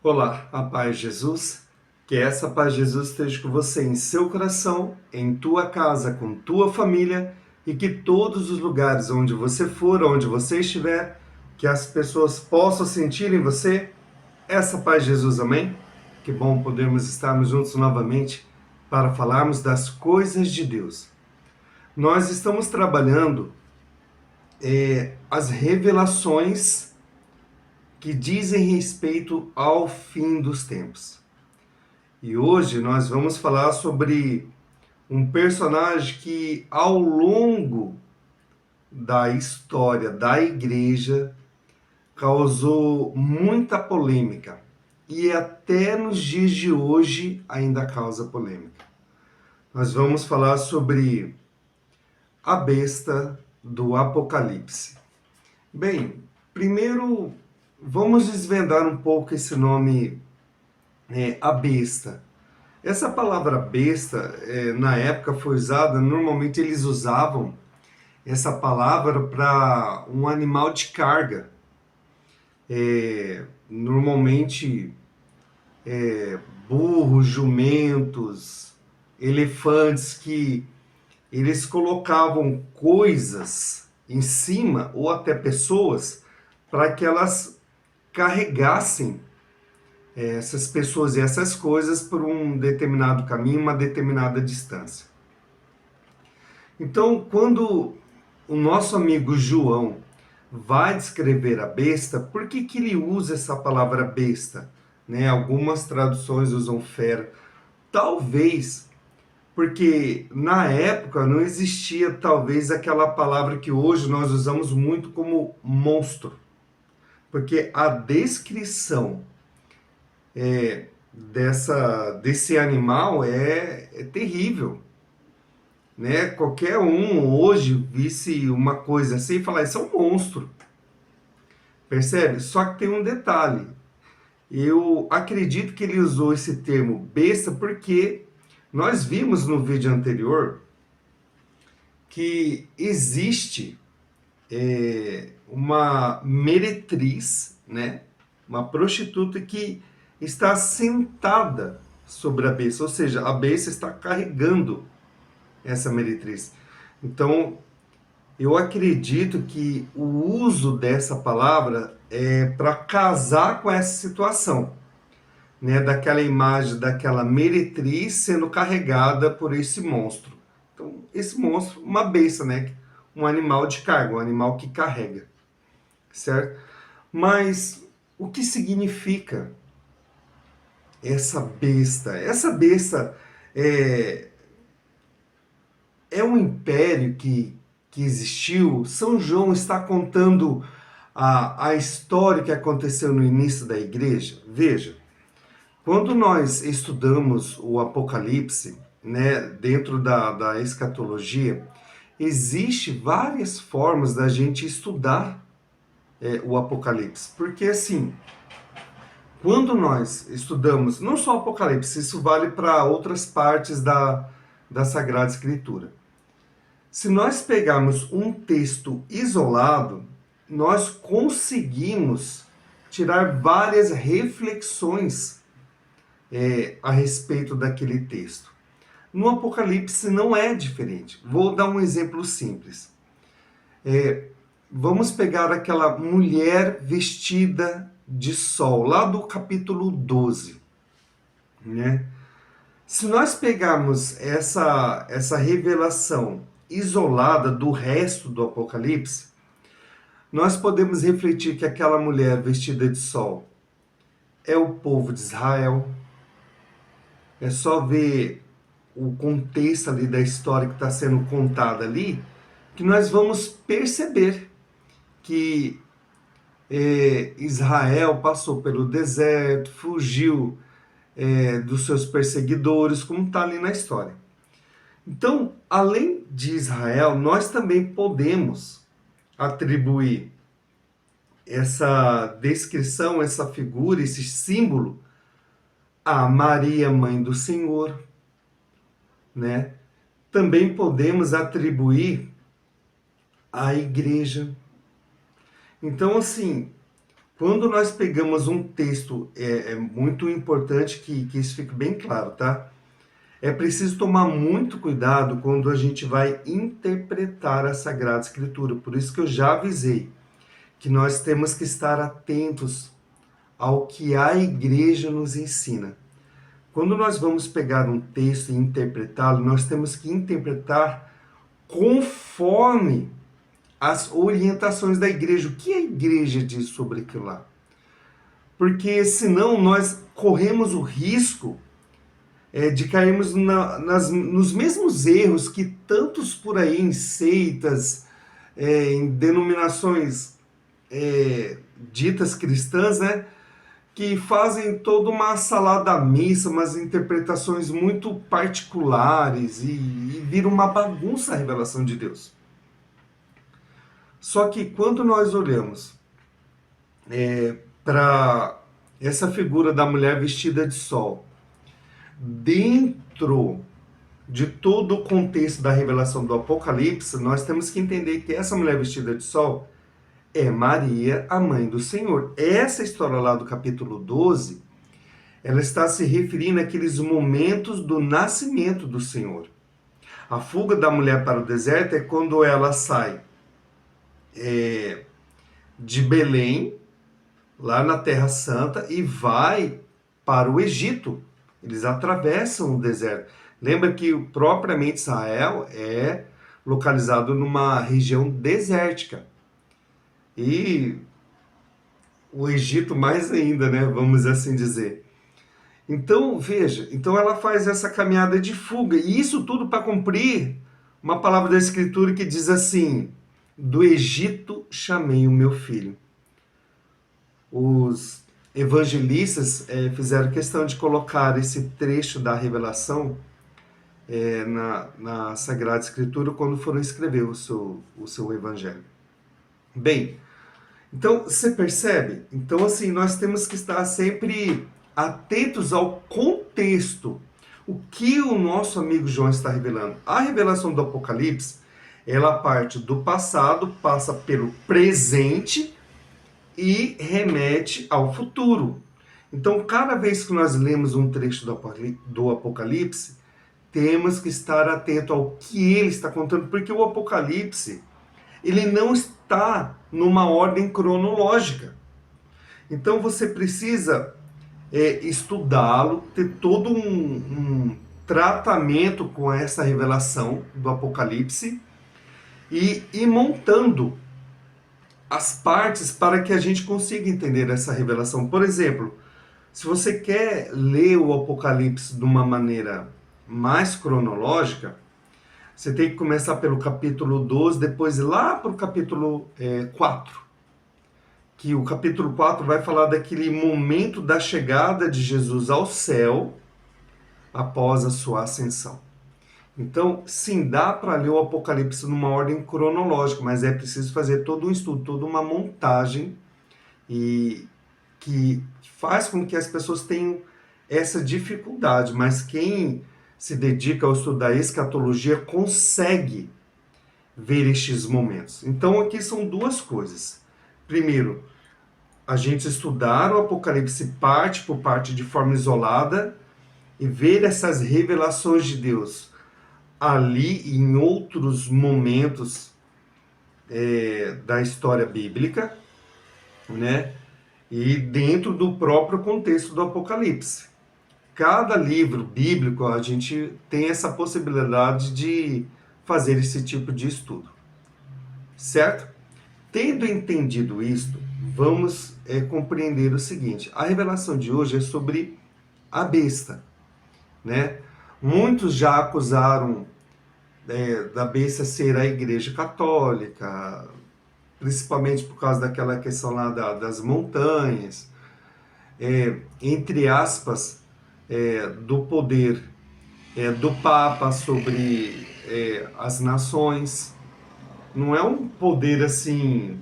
Olá, a paz de Jesus. Que essa paz de Jesus esteja com você em seu coração, em tua casa, com tua família e que todos os lugares onde você for, onde você estiver, que as pessoas possam sentir em você essa paz de Jesus, amém? Que bom podermos estarmos juntos novamente para falarmos das coisas de Deus. Nós estamos trabalhando as revelações que dizem respeito ao fim dos tempos. E hoje nós vamos falar sobre um personagem que, ao longo da história da igreja, causou muita polêmica e até nos dias de hoje ainda causa polêmica. Nós vamos falar sobre a besta do Apocalipse. Bem, primeiro vamos desvendar um pouco esse nome, a besta. Essa palavra besta, na época foi usada, normalmente eles usavam essa palavra para um animal de carga. Normalmente burros, jumentos, elefantes, que eles colocavam coisas em cima, ou até pessoas, para que elas carregassem essas pessoas e essas coisas por um determinado caminho, uma determinada distância. Então, quando o nosso amigo João vai descrever a besta, por que ele usa essa palavra besta? Né? Algumas traduções usam fera. Talvez porque na época não existia talvez aquela palavra que hoje nós usamos muito como monstro. Porque a descrição desse animal é terrível. Né? Qualquer um hoje visse uma coisa assim e falar, isso é um monstro. Percebe? Só que tem um detalhe. Eu acredito que ele usou esse termo besta porque nós vimos no vídeo anterior que existe uma meretriz, né? Uma prostituta que está sentada sobre a besta, ou seja, a besta está carregando essa meretriz. Então, eu acredito que o uso dessa palavra é para casar com essa situação, né? Daquela imagem daquela meretriz sendo carregada por esse monstro. Então, esse monstro, uma besta, né? Um animal de carga, um animal que carrega, certo? Mas o que significa essa besta? Essa besta é um império que existiu. São João está contando a história que aconteceu no início da igreja. Veja, quando nós estudamos o Apocalipse, né, dentro da escatologia, existe várias formas da gente estudar o Apocalipse. Porque assim, quando nós estudamos, não só o Apocalipse, isso vale para outras partes da Sagrada Escritura. Se nós pegarmos um texto isolado, nós conseguimos tirar várias reflexões a respeito daquele texto. No Apocalipse não é diferente. Vou dar um exemplo simples. Vamos pegar aquela mulher vestida de sol, lá do capítulo 12. Né? Se nós pegarmos essa revelação isolada do resto do Apocalipse, nós podemos refletir que aquela mulher vestida de sol é o povo de Israel. É só ver o contexto ali da história que está sendo contada ali, que nós vamos perceber que Israel passou pelo deserto, fugiu dos seus perseguidores, como está ali na história. Então, além de Israel, nós também podemos atribuir essa descrição, essa figura, esse símbolo a Maria, mãe do Senhor, né? Também podemos atribuir à igreja. Então, assim, Quando nós pegamos um texto, é muito importante que isso fique bem claro, tá? É preciso tomar muito cuidado quando a gente vai interpretar a Sagrada Escritura. Por isso que eu já avisei que nós temos que estar atentos ao que a igreja nos ensina. Quando nós vamos pegar um texto e interpretá-lo, nós temos que interpretar conforme as orientações da igreja. O que a igreja diz sobre aquilo lá? Porque senão nós corremos o risco de cairmos nos mesmos erros que tantos por aí em seitas, em denominações ditas cristãs, né? Que fazem toda uma salada mista, umas interpretações muito particulares e vira uma bagunça a revelação de Deus. Só que quando nós olhamos para essa figura da mulher vestida de sol, dentro de todo o contexto da revelação do Apocalipse, nós temos que entender que essa mulher vestida de sol é Maria, a mãe do Senhor. Essa história lá do capítulo 12, ela está se referindo àqueles momentos do nascimento do Senhor. A fuga da mulher para o deserto é quando ela sai de Belém, lá na Terra Santa, e vai para o Egito. Eles atravessam o deserto. Lembra que propriamente Israel é localizado numa região desértica. E o Egito mais ainda, né? Vamos assim dizer. Então, veja, então ela faz essa caminhada de fuga. E isso tudo para cumprir uma palavra da Escritura que diz assim: do Egito chamei o meu filho. Os evangelistas fizeram questão de colocar esse trecho da revelação na Sagrada Escritura quando foram escrever o seu evangelho. Bem, então você percebe? Então assim, nós temos que estar sempre atentos ao contexto. O que o nosso amigo João está revelando? A revelação do Apocalipse, ela parte do passado, passa pelo presente e remete ao futuro. Então, cada vez que nós lemos um trecho do Apocalipse, temos que estar atento ao que ele está contando, porque o Apocalipse, ele não está numa ordem cronológica. Então, você precisa estudá-lo, ter todo um tratamento com essa revelação do Apocalipse e ir montando as partes para que a gente consiga entender essa revelação. Por exemplo, se você quer ler o Apocalipse de uma maneira mais cronológica, você tem que começar pelo capítulo 12, depois ir lá para o capítulo 4. Que o capítulo 4 vai falar daquele momento da chegada de Jesus ao céu após a sua ascensão. Então, sim, dá para ler o Apocalipse numa ordem cronológica, mas é preciso fazer todo um estudo, toda uma montagem e que faz com que as pessoas tenham essa dificuldade, mas quem se dedica ao estudo da escatologia consegue ver estes momentos. Então, aqui são duas coisas. Primeiro, a gente estudar o Apocalipse parte por parte de forma isolada e ver essas revelações de Deus ali e em outros momentos da história bíblica, né? E dentro do próprio contexto do Apocalipse. Cada livro bíblico a gente tem essa possibilidade de fazer esse tipo de estudo, certo? Tendo entendido isto, vamos compreender o seguinte: a revelação de hoje é sobre a besta, né? Muitos já acusaram da besta ser a Igreja Católica, principalmente por causa daquela questão lá das montanhas, entre aspas, do poder do Papa sobre as nações. Não é um poder assim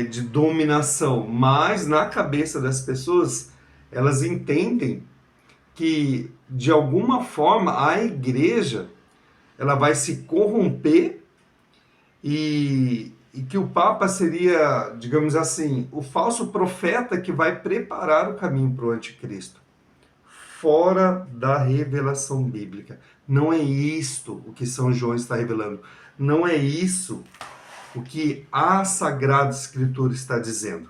de dominação, mas na cabeça das pessoas, elas entendem que, de alguma forma, a igreja ela vai se corromper e e que o Papa seria, digamos assim, o falso profeta que vai preparar o caminho para o anticristo. Fora da revelação bíblica. Não é isto o que São João está revelando. Não é isso o que a Sagrada Escritura está dizendo.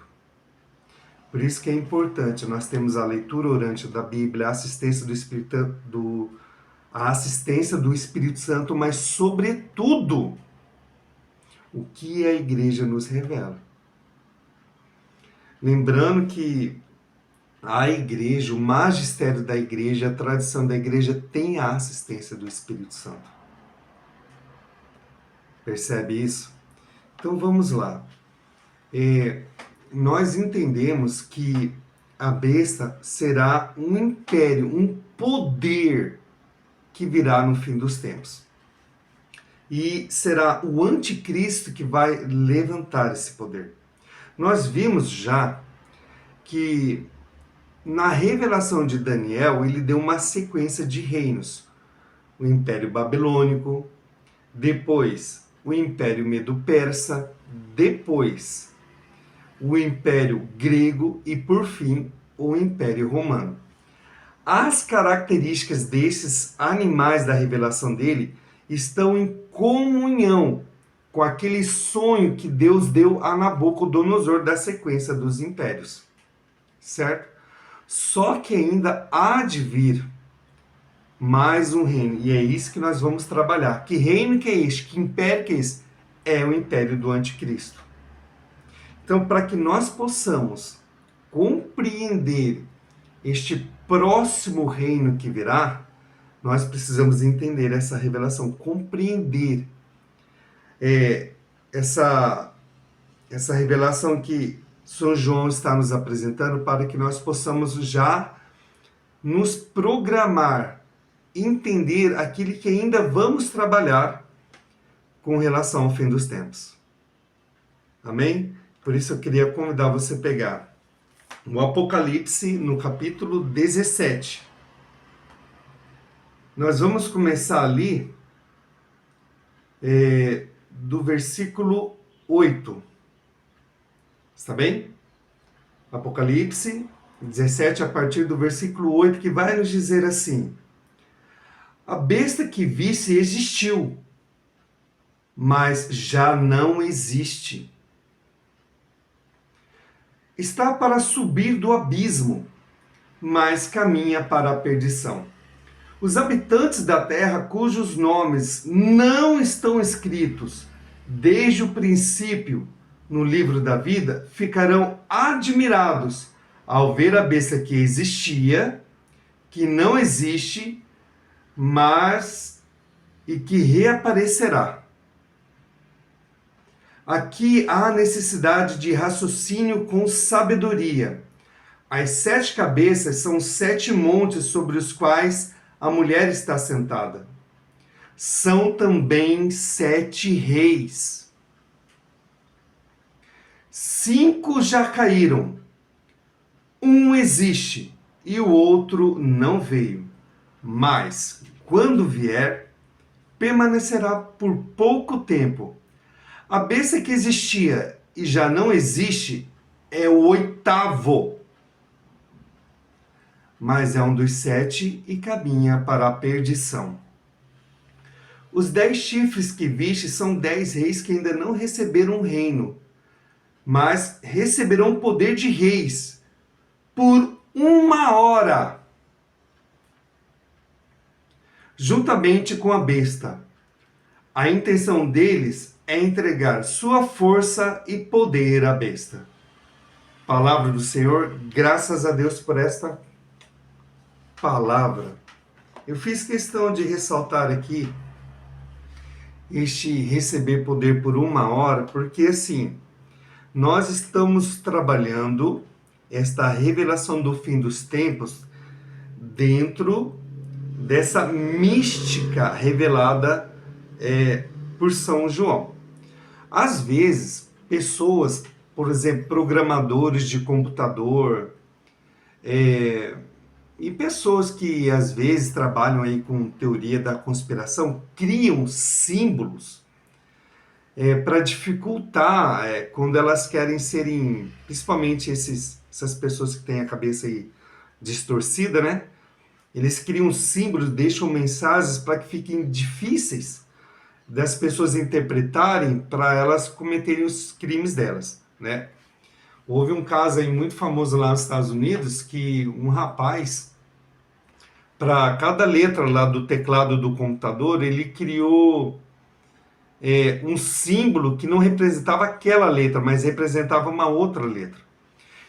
Por isso que é importante, nós temos a leitura orante da Bíblia, a assistência do Espírito Santo, mas sobretudo o que a igreja nos revela. Lembrando que a igreja, o magistério da igreja, a tradição da igreja tem a assistência do Espírito Santo. Percebe isso? Então vamos lá. Nós entendemos que a besta será um império, um poder que virá no fim dos tempos. E será o anticristo que vai levantar esse poder. Nós vimos já que na revelação de Daniel, ele deu uma sequência de reinos. O Império Babilônico, depois o Império Medo-Persa, depois o Império Grego e, por fim, o Império Romano. As características desses animais da revelação dele estão em comunhão com aquele sonho que Deus deu a Nabucodonosor da sequência dos impérios. Certo? Só que ainda há de vir mais um reino. E é isso que nós vamos trabalhar. Que reino que é este? Que império que é esse? É o império do anticristo. Então, para que nós possamos compreender este próximo reino que virá, nós precisamos entender essa revelação, compreender essa revelação que São João está nos apresentando, para que nós possamos já nos programar, entender aquilo que ainda vamos trabalhar com relação ao fim dos tempos. Amém? Por isso eu queria convidar você a pegar o Apocalipse no capítulo 17. Nós vamos começar ali do versículo 8. Está bem? Apocalipse 17, a partir do versículo 8, que vai nos dizer assim: a besta que visse existiu, mas já não existe. Está para subir do abismo, mas caminha para a perdição. Os habitantes da terra, cujos nomes não estão escritos desde o princípio no livro da vida, ficarão admirados ao ver a besta que existia, que não existe, mas e que reaparecerá. Aqui há necessidade de raciocínio com sabedoria. As 7 cabeças são 7 montes sobre os quais a mulher está sentada. São também 7 reis. 5 já caíram. Um existe e o outro não veio. Mas, quando vier, permanecerá por pouco tempo. A besta que existia e já não existe é o 8º. Mas é um dos 7 e caminha para a perdição. Os 10 chifres que viste são 10 reis que ainda não receberam um reino, mas receberão o poder de reis por 1 hora, juntamente com a besta. A intenção deles é entregar sua força e poder à besta. Palavra do Senhor, graças a Deus por esta palavra. Eu fiz questão de ressaltar aqui este receber poder por 1 hora, porque assim, nós estamos trabalhando esta revelação do fim dos tempos dentro dessa mística revelada por São João. Às vezes, pessoas, por exemplo, programadores de computador, e pessoas que às vezes trabalham aí com teoria da conspiração, criam símbolos para dificultar quando elas querem serem, principalmente essas pessoas que têm a cabeça aí distorcida, né? Eles criam símbolos, deixam mensagens para que fiquem difíceis das pessoas interpretarem para elas cometerem os crimes delas, né? Houve um caso aí muito famoso lá nos Estados Unidos que um rapaz, para cada letra lá do teclado do computador, ele criou um símbolo que não representava aquela letra, mas representava uma outra letra.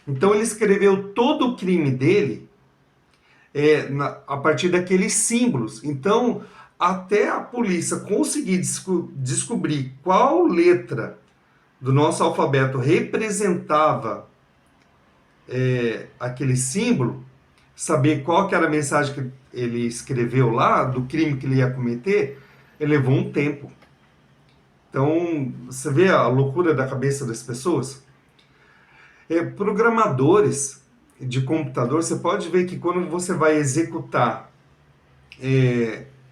Então ele escreveu todo o crime dele a partir daqueles símbolos. Então, até a polícia conseguir descobrir qual letra do nosso alfabeto representava aquele símbolo, saber qual que era a mensagem que ele escreveu lá, do crime que ele ia cometer, ele levou um tempo. Então, você vê a loucura da cabeça das pessoas? Programadores de computador, você pode ver que quando você vai executar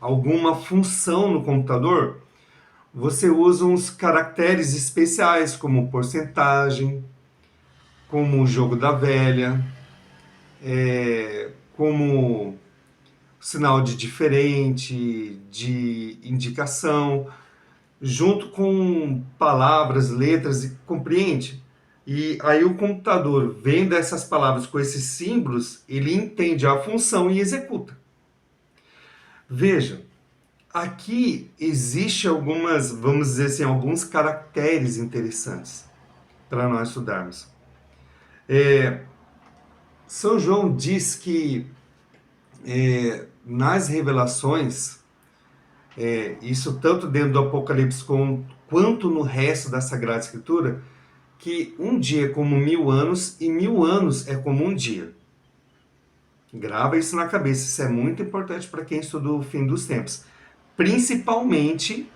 alguma função no computador, você usa uns caracteres especiais, como porcentagem, como o jogo da velha, como sinal de diferente, de indicação, junto com palavras, letras, compreende? E aí o computador, vendo essas palavras com esses símbolos, ele entende a função e executa. Veja, aqui existe algumas, vamos dizer assim, alguns caracteres interessantes para nós estudarmos. São João diz que nas revelações, isso tanto dentro do Apocalipse quanto no resto da Sagrada Escritura, que um dia é como 1000 anos e 1000 anos é como um dia. Grava isso na cabeça, isso é muito importante para quem estuda o fim dos tempos. Principalmente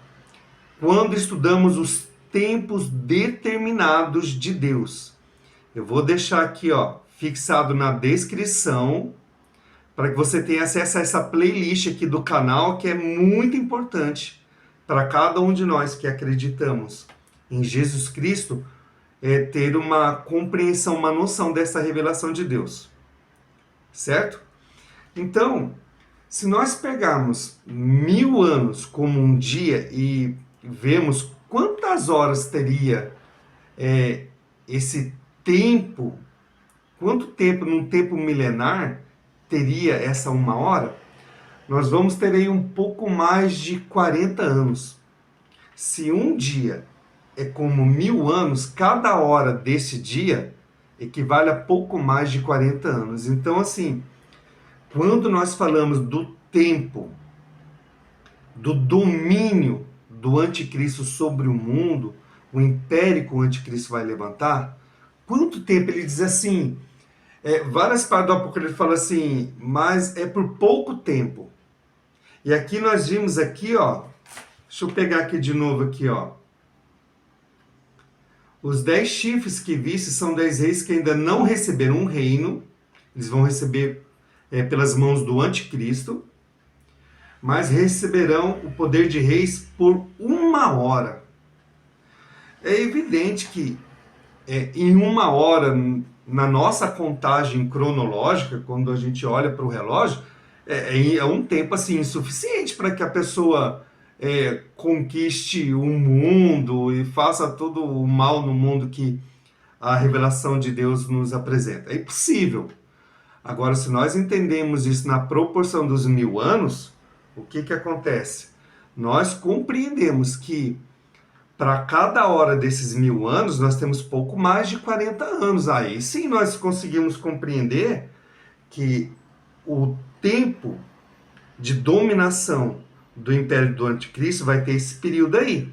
quando estudamos os tempos determinados de Deus. Eu vou deixar aqui, fixado na descrição, para que você tenha acesso a essa playlist aqui do canal, que é muito importante para cada um de nós que acreditamos em Jesus Cristo, ter uma compreensão, uma noção dessa revelação de Deus. Certo? Então, se nós pegarmos 1000 anos como um dia e vemos quantas horas teria esse tempo, quanto tempo num tempo milenar teria essa 1 hora, nós vamos ter aí um pouco mais de 40 anos. Se um dia é como 1000 anos, cada hora desse dia equivale a pouco mais de 40 anos. Então, assim, quando nós falamos do tempo, do domínio do anticristo sobre o mundo, o império que o anticristo vai levantar, quanto tempo? Ele diz assim, várias partes do Apocalipse falam assim, mas é por pouco tempo. E aqui nós vimos aqui, deixa eu pegar aqui de novo aqui, os 10 chifres que viste são 10 reis que ainda não receberam um reino. Eles vão receber pelas mãos do anticristo, mas receberão o poder de reis por 1 hora. É evidente que em 1 hora, na nossa contagem cronológica, quando a gente olha para o relógio, é um tempo assim insuficiente para que a pessoa conquiste o mundo e faça todo o mal no mundo que a revelação de Deus nos apresenta. É impossível. Agora, se nós entendemos isso na proporção dos 1000 anos, o que acontece? Nós compreendemos que para cada hora desses 1000 anos, nós temos pouco mais de 40 anos. Aí sim nós conseguimos compreender que o tempo de dominação do Império do Anticristo vai ter esse período aí.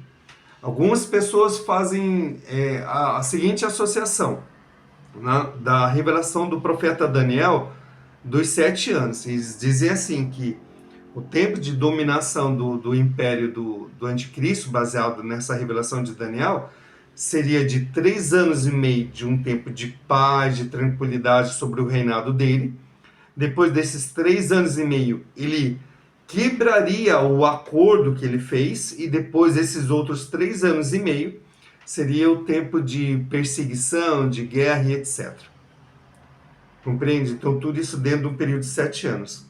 Algumas pessoas fazem a seguinte associação da revelação do profeta Daniel dos 7 anos. Eles dizem assim que o tempo de dominação do Império do Anticristo, baseado nessa revelação de Daniel, seria de 3 anos e meio de um tempo de paz, de tranquilidade sobre o reinado dele. Depois desses 3 anos e meio, ele quebraria o acordo que ele fez, e depois esses outros 3 anos e meio seria o tempo de perseguição, de guerra e etc. Compreende? Então tudo isso dentro de um período de 7 anos.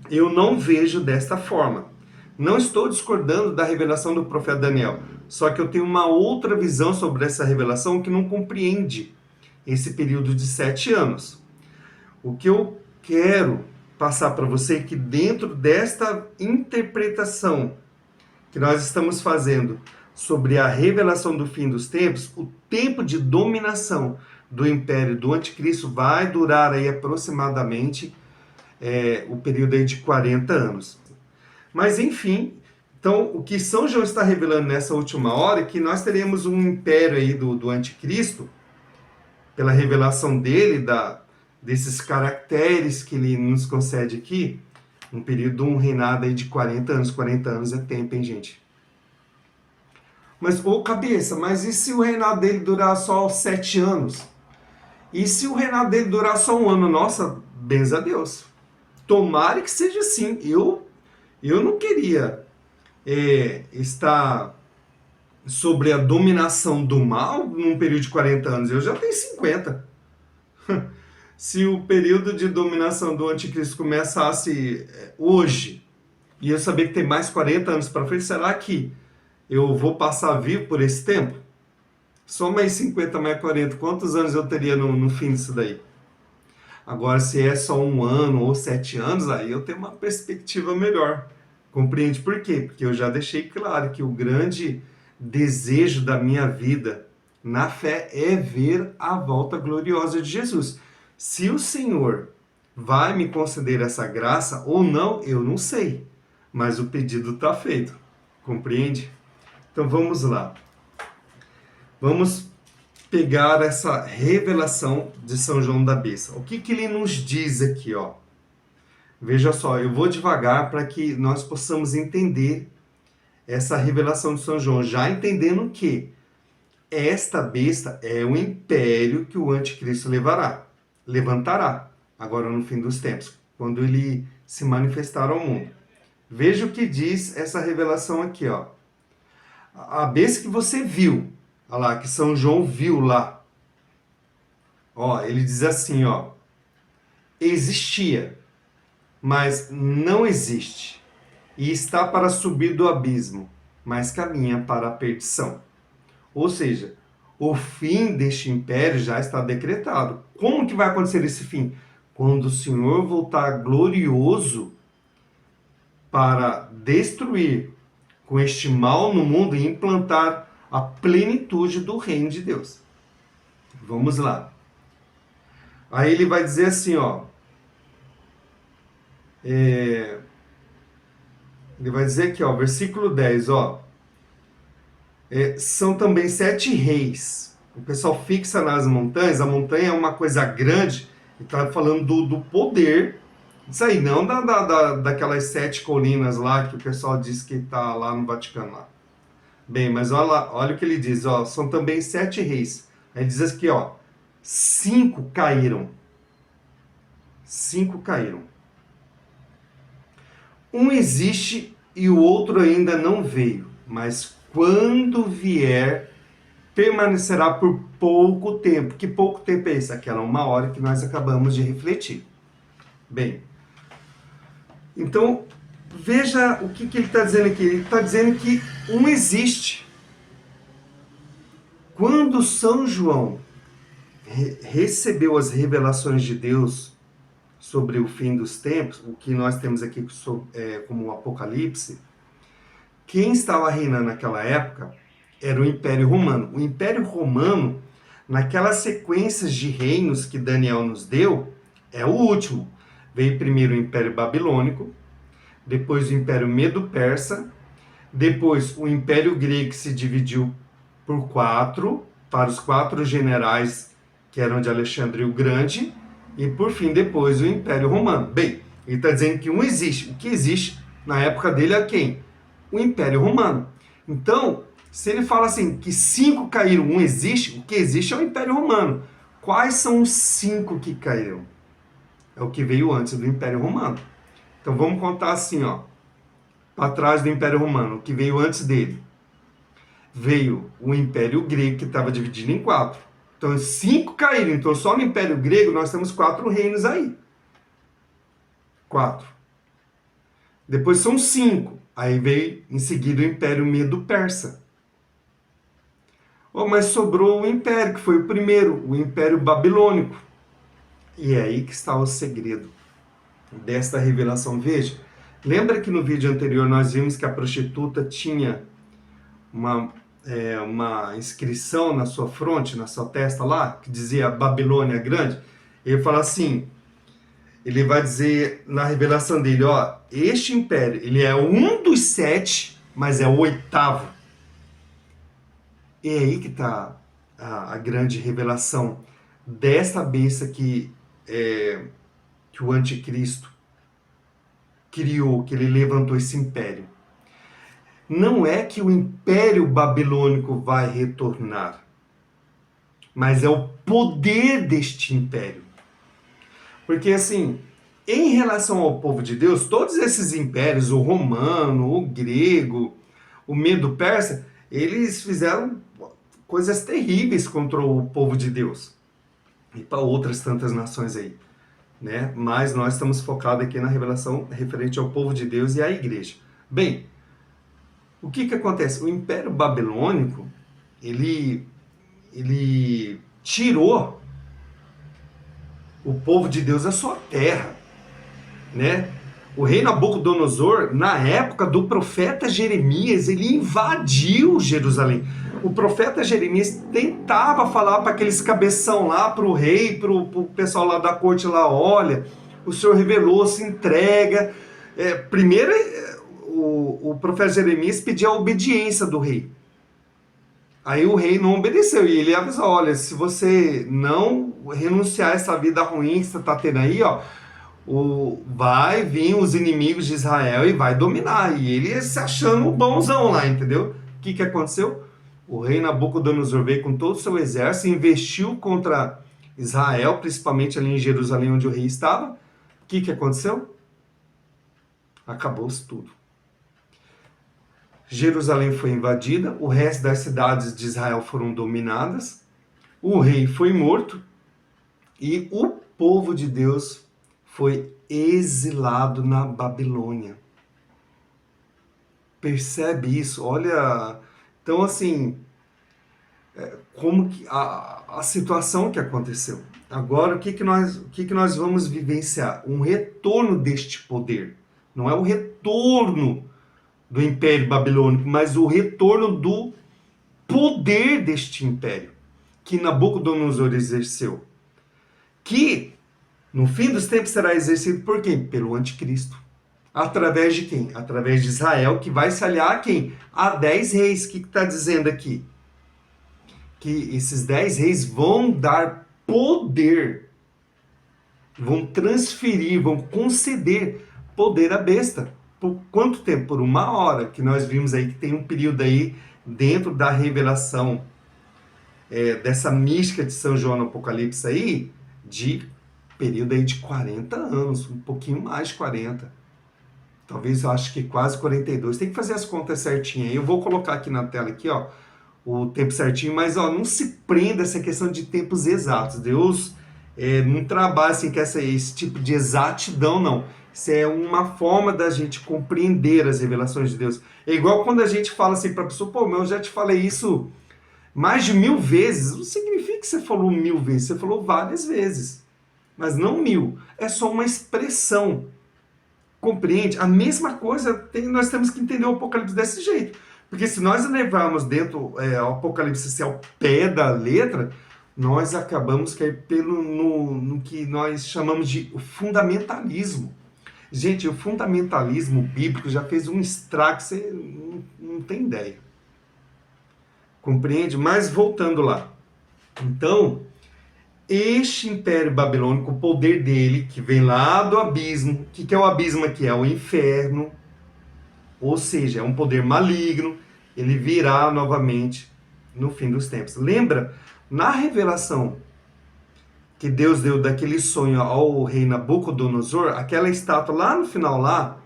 Eu não vejo desta forma. Não estou discordando da revelação do profeta Daniel, só que eu tenho uma outra visão sobre essa revelação que não compreende esse período de 7 anos. O que eu quero passar para você é que dentro desta interpretação que nós estamos fazendo sobre a revelação do fim dos tempos, o tempo de dominação do império do anticristo vai durar aí aproximadamente o período aí de 40 anos. Mas enfim, então o que São João está revelando nessa última hora é que nós teremos um império aí do anticristo, pela revelação dele, desses caracteres que ele nos concede aqui, um período, um reinado aí de 40 anos. 40 anos é tempo, hein, gente? Mas, ô cabeça, mas e se o reinado dele durar só 7 anos? E se o reinado dele durar só 1 ano? Nossa, bens a Deus. Tomara que seja assim. Eu não queria estar sobre a dominação do mal num período de 40 anos. Eu já tenho 50. Se o período de dominação do anticristo começasse hoje, e eu saber que tem mais 40 anos para frente, será que eu vou passar vivo por esse tempo? Só mais 50 mais 40, quantos anos eu teria no fim disso daí? Agora, se é só 1 ano ou 7 anos, aí eu tenho uma perspectiva melhor. Compreende por quê? Porque eu já deixei claro que o grande desejo da minha vida na fé é ver a volta gloriosa de Jesus. Se o Senhor vai me conceder essa graça ou não, eu não sei. Mas o pedido está feito. Compreende? Então vamos lá. Vamos pegar essa revelação de São João da Besta. O que ele nos diz aqui, ó? Veja só, eu vou devagar para que nós possamos entender essa revelação de São João, já entendendo que esta besta é o império que o anticristo levantará, agora no fim dos tempos, quando ele se manifestar ao mundo. Veja o que diz essa revelação aqui, ó. A besta que você viu, olha lá, que São João viu lá. Ó, ele diz assim, ó. Existia, mas não existe. E está para subir do abismo, mas caminha para a perdição. Ou seja, o fim deste império já está decretado. Como que vai acontecer esse fim? Quando o Senhor voltar glorioso para destruir com este mal no mundo e implantar a plenitude do reino de Deus. Vamos lá. Aí ele vai dizer assim, ó. Ele vai dizer aqui, ó, versículo 10, ó. São também 7 reis. O pessoal fixa nas montanhas. A montanha é uma coisa grande. Ele está falando do poder. Isso aí, não daquelas 7 colinas lá que o pessoal diz que está lá no Vaticano. Lá. Bem, mas olha o que ele diz. Ó, são também 7 reis. Aí diz aqui, ó. 5 caíram. 5 caíram. Um existe e o outro ainda não veio. Mas quando vier, permanecerá por pouco tempo. Que pouco tempo é esse? Aquela 1 hora que nós acabamos de refletir. Bem, então, veja o que ele está dizendo aqui. Ele está dizendo que um existe. Quando São João recebeu as revelações de Deus sobre o fim dos tempos, o que nós temos aqui como o Apocalipse, quem estava reinando naquela época era o Império Romano. O Império Romano, naquelas sequências de reinos que Daniel nos deu, é o último. Veio primeiro o Império Babilônico, depois o Império Medo-Persa, depois o Império Grego, que se dividiu por 4, para os 4 generais que eram de Alexandre o Grande, e por fim depois o Império Romano. Bem, ele está dizendo que um existe. O que existe na época dele é quem? O Império Romano. Então, se ele fala assim, que 5 caíram, um existe, o que existe é o Império Romano. Quais são os 5 que caíram? É o que veio antes do Império Romano. Então vamos contar assim, ó. para trás do Império Romano, que veio antes dele. Veio o Império Grego, que estava dividido em 4. Então, 5 caíram. Então, só no Império Grego nós temos 4 reinos aí. 4. Depois são 5. Aí veio em seguida o Império Medo-Persa. Oh, mas sobrou o Império, que foi o primeiro, o Império Babilônico. E é aí que está o segredo desta revelação. Veja, lembra que no vídeo anterior nós vimos que a prostituta tinha uma inscrição na sua fronte, na sua testa lá, que dizia Babilônia Grande? Ele fala assim, ele vai dizer na revelação dele, ó, este império, ele é um dos 7, mas é o 8º. E é aí que está a grande revelação dessa besta que o anticristo criou, que ele levantou esse império. Não é que o Império Babilônico vai retornar, mas é o poder deste império. Porque assim, em relação ao povo de Deus, todos esses impérios, o romano, o grego, o medo-persa, eles fizeram coisas terríveis contra o povo de Deus e para outras tantas nações aí, né? Mas nós estamos focados aqui na revelação referente ao povo de Deus e à igreja. Bem, o que acontece? O Império Babilônico, ele tirou o povo de Deus da sua terra, né? O rei Nabucodonosor, na época do profeta Jeremias, ele invadiu Jerusalém. O profeta Jeremias tentava falar para aqueles cabeção lá, para o rei, para o pessoal lá da corte lá, olha, o Senhor revelou, se entrega. Primeiro, o profeta Jeremias pedia a obediência do rei. Aí o rei não obedeceu e ele avisou, olha, se você não renunciar a essa vida ruim que você está tendo aí, ó, vai vir os inimigos de Israel e vai dominar. E ele se achando bonzão lá, entendeu? O que aconteceu? O rei Nabucodonosor veio com todo o seu exército, investiu contra Israel, principalmente ali em Jerusalém, onde o rei estava. O que aconteceu? Acabou-se tudo. Jerusalém foi invadida, o resto das cidades de Israel foram dominadas, o rei foi morto e o povo de Deus foi exilado na Babilônia. Percebe isso? Olha, então assim, como que a situação que aconteceu. Agora, o que nós vamos vivenciar? Um retorno deste poder. Não é o retorno do Império Babilônico, mas o retorno do poder deste império que Nabucodonosor exerceu. Que, no fim dos tempos, será exercido por quem? Pelo anticristo. Através de quem? Através de Israel, que vai se aliar a quem? A 10 reis. O que está dizendo aqui? Que esses 10 reis vão dar poder, vão transferir, vão conceder poder à besta. Por quanto tempo? Por 1 hora, que nós vimos aí que tem um período aí dentro da revelação dessa mística de São João no Apocalipse aí, de período aí de 40 anos, um pouquinho mais de 40. Talvez eu acho que quase 42. Tem que fazer as contas certinho aí. Eu vou colocar aqui na tela aqui, ó, o tempo certinho, mas ó, não se prenda essa questão de tempos exatos. Deus não trabalha assim com esse tipo de exatidão, não. Isso é uma forma da gente compreender as revelações de Deus. É igual quando a gente fala assim para a pessoa, pô, eu já te falei isso mais de 1000 vezes. Não significa que você falou 1000 vezes, você falou várias vezes, mas não 1000. É só uma expressão. Compreende? A mesma coisa, nós temos que entender o Apocalipse desse jeito. Porque se nós levarmos dentro o Apocalipse assim, ao pé da letra, nós acabamos cair no que nós chamamos de fundamentalismo. Gente, o fundamentalismo bíblico já fez um estrago que você não tem ideia. Compreende? Mas voltando lá. Então, este Império Babilônico, o poder dele, que vem lá do abismo. O que é o abismo aqui? É o inferno. Ou seja, é um poder maligno. Ele virá novamente no fim dos tempos. Lembra? Na revelação que Deus deu daquele sonho ao rei Nabucodonosor, aquela estátua lá no final lá,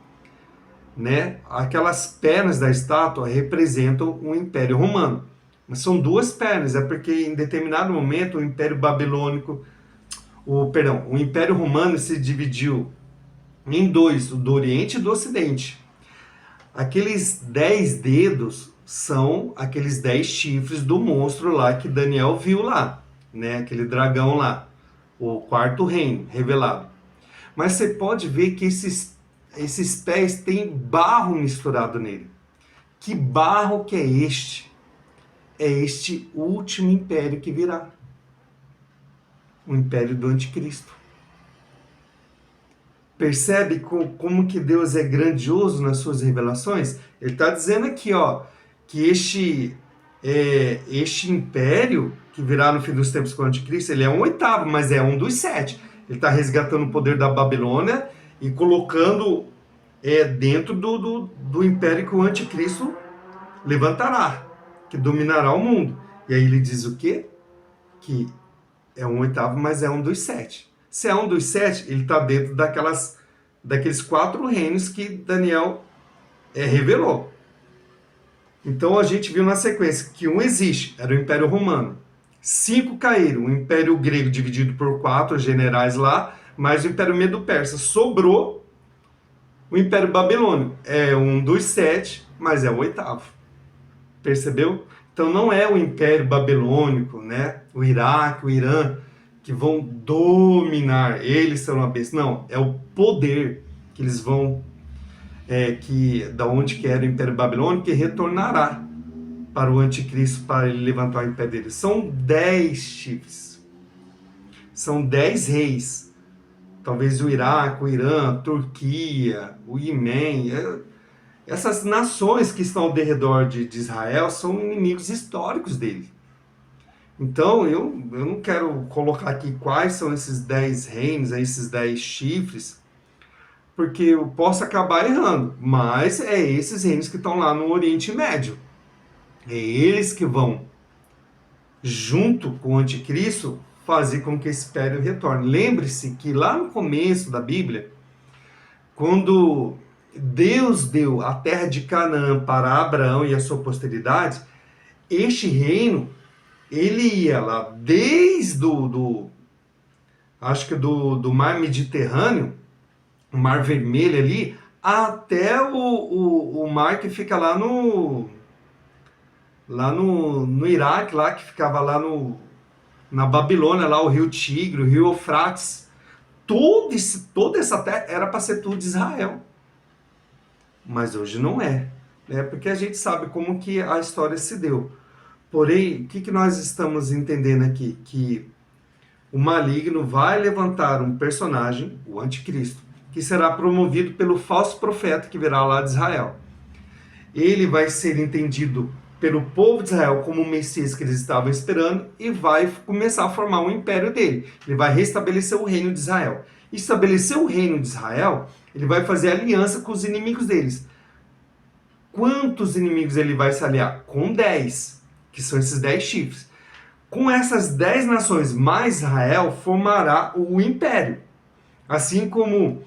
né? Aquelas pernas da estátua representam o Império Romano. Mas são duas pernas, é porque em determinado momento o Império Babilônico, o Império Romano se dividiu em dois, o do Oriente e do Ocidente. Aqueles 10 dedos são aqueles 10 chifres do monstro lá que Daniel viu lá, né? Aquele dragão lá, o quarto reino revelado. Mas você pode ver que esses pés têm barro misturado nele. Que barro que é este? É este último império que virá. O império do anticristo. Percebe como que Deus é grandioso nas suas revelações? Ele está dizendo aqui, ó, que este império que virá no fim dos tempos com o anticristo, ele é um oitavo, mas é um dos 7. Ele está resgatando o poder da Babilônia e colocando dentro do império que o anticristo levantará, que dominará o mundo. E aí ele diz o quê? Que é um oitavo, mas é um dos 7. Se é um dos 7, ele está dentro daqueles 4 reinos que Daniel revelou. Então a gente viu na sequência que um existe, era o Império Romano. 5 caíram, o Império Grego dividido por 4 generais lá, mais o Império Medo-Persa. Sobrou o Império Babilônio. É um dos 7, mas é o oitavo. Percebeu? Então não é o Império Babilônico, né? O Iraque, o Irã, que vão dominar, eles serão a besta. Não, é o poder que eles vão, da onde que era o Império Babilônico, que retornará para o anticristo, para ele levantar o império dele. São 10 chifres. São 10 reis. Talvez o Iraque, o Irã, a Turquia, o Iêmen. Essas nações que estão ao redor de Israel são inimigos históricos dele. Então, eu não quero colocar aqui quais são esses 10 reinos, esses 10 chifres, porque eu posso acabar errando. Mas é esses reinos que estão lá no Oriente Médio. É eles que vão, junto com o anticristo, fazer com que esse império retorne. Lembre-se que lá no começo da Bíblia, quando Deus deu a terra de Canaã para Abraão e a sua posteridade, este reino, ele ia lá desde acho que do mar Mediterrâneo, o mar Vermelho ali, até o mar que fica lá no Iraque, lá que ficava lá na Babilônia, lá o rio Tigre, o rio Eufrates. Toda essa terra era para ser tudo de Israel. Mas hoje não é, né? Porque a gente sabe como que a história se deu. Porém, o que nós estamos entendendo aqui? Que o maligno vai levantar um personagem, o anticristo, que será promovido pelo falso profeta que virá lá de Israel. Ele vai ser entendido pelo povo de Israel como o Messias que eles estavam esperando e vai começar a formar um império dele. Ele vai restabelecer o reino de Israel. Estabelecer o reino de Israel, ele vai fazer aliança com os inimigos deles. Quantos inimigos ele vai se aliar? Com 10, que são esses 10 chifres. Com essas 10 nações mais Israel, formará o império. Assim como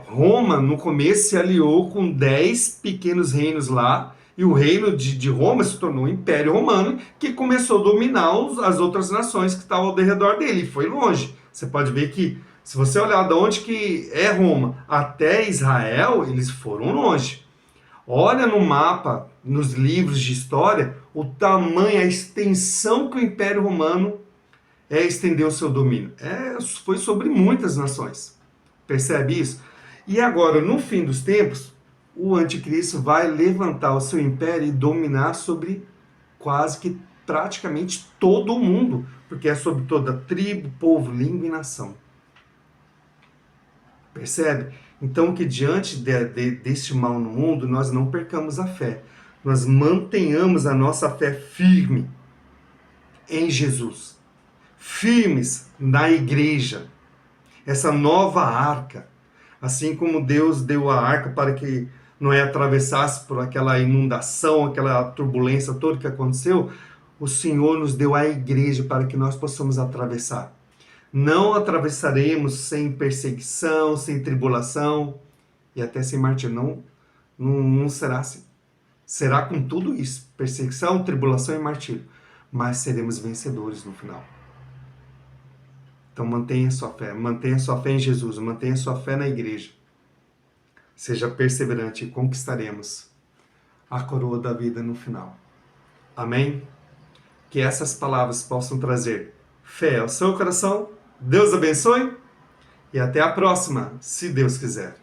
Roma, no começo, se aliou com 10 pequenos reinos lá, e o reino de Roma se tornou o Império Romano, que começou a dominar as outras nações que estavam ao redor dele, e foi longe. Você pode ver que, se você olhar de onde que é Roma até Israel, eles foram longe. Olha no mapa, nos livros de história, o tamanho, a extensão que o Império Romano estendeu o seu domínio. Foi sobre muitas nações. Percebe isso? E agora, no fim dos tempos, o anticristo vai levantar o seu império e dominar sobre quase que praticamente todo o mundo, porque é sobre toda tribo, povo, língua e nação. Percebe? Então que diante deste mal no mundo, nós não percamos a fé. Nós mantenhamos a nossa fé firme em Jesus. Firmes na igreja. Essa nova arca. Assim como Deus deu a arca para que Noé atravessasse por aquela inundação, aquela turbulência toda que aconteceu, o Senhor nos deu a igreja para que nós possamos atravessar. Não atravessaremos sem perseguição, sem tribulação. e até sem martírio. Não será assim. Será com tudo isso, perseguição, tribulação e martírio, mas seremos vencedores no final. Então mantenha sua fé em Jesus, mantenha sua fé na igreja. Seja perseverante e conquistaremos a coroa da vida no final. Amém? Que essas palavras possam trazer fé ao seu coração. Deus abençoe e até a próxima, se Deus quiser.